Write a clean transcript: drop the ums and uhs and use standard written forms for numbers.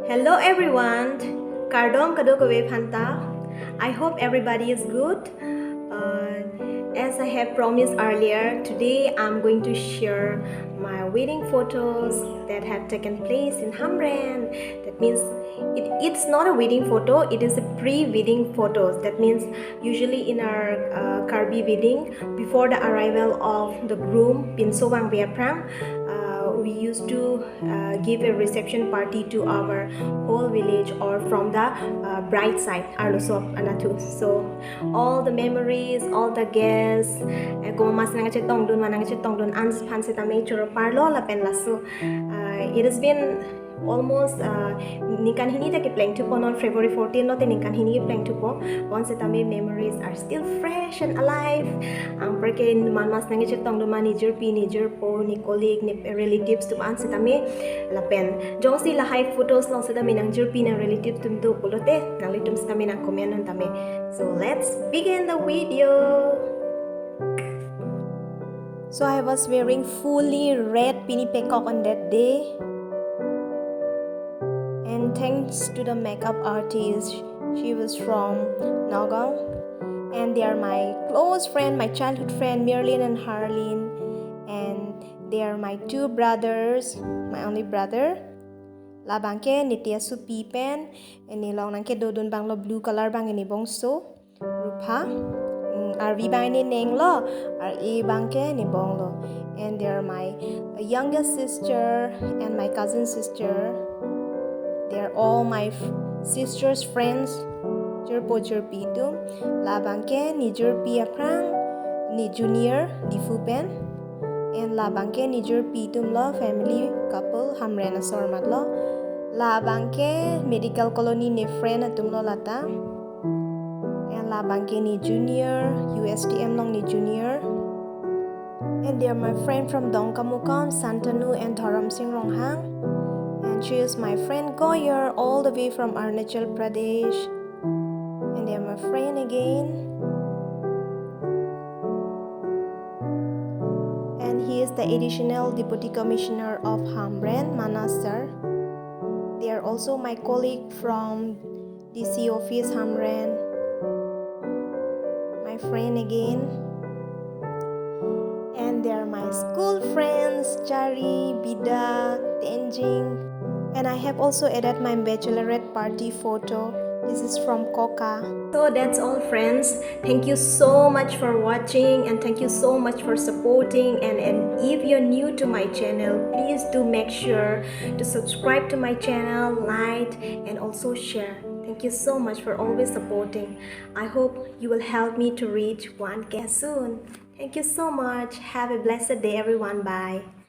Hello everyone, Kardong Kadokawe Phanta. I hope everybody is good. As I have promised earlier, today I'm going to share my wedding photos that have taken place in Hamren. That means it's not a wedding photo, it is a pre-wedding photos. That means usually in our Karbi wedding, before the arrival of the groom, Pinsowang Biaprang, we used to give a reception party to our whole village or from the bride side, Arloso Anatu. So all the memories, all the guests, kung mas nangatong dun manangatong dun ans pansitame churo parlo la pen lasso. It has been almost nikan hini take playing to on February 14 no te nikan hini playing to po once etame memories are still fresh and alive ang perke man mas nangi chetong do manager manager po ni colleague ni relatives to an setame lapen jong si la high photos long setame nang jerpi na relatives tum do pulote nang litum setame nang comment non tame. So let's begin the video. So I was wearing fully red pini peacock on that day. And thanks to the makeup artist, she was from Anglong, and they are my close friend, my childhood friend Merlin and Harleen, and they are my two brothers, my only brother. Labangke nitya su pipen, and nilong nangke dodon banglo blue color bang ini bongso, rupa, arvi bang ini nenglo, ari bangke ni bonglo, and they are my youngest sister and my cousin sister. They're all my sister's friends. Jerpo jerpitum, labangke ni jerpi aprang, ni junior di fupen, and labangke ni jerpitum lo family couple Hamren Asar matlo, labangke medical colony ni friend atum lo lata, and labangke ni junior USTM long ni junior, and they're my friend from Dongkamukam, Santanu and Dharam Singh Ronghang. And she is my friend Goyer all the way from Arunachal Pradesh. And they are my friend again. And he is the additional deputy commissioner of Hamren, Asar. They are also my colleague from DC office Hamren. My friend again. And they are my school friends Chari, Bida, Tenjing. And I have also added my bachelorette party photo. This is from Koka. So that's all friends. Thank you so much for watching and thank you so much for supporting. And if you're new to my channel, please do make sure to subscribe to my channel, like and also share. Thank you so much for always supporting. I hope you will help me to reach 1K soon. Thank you so much. Have a blessed day everyone. Bye.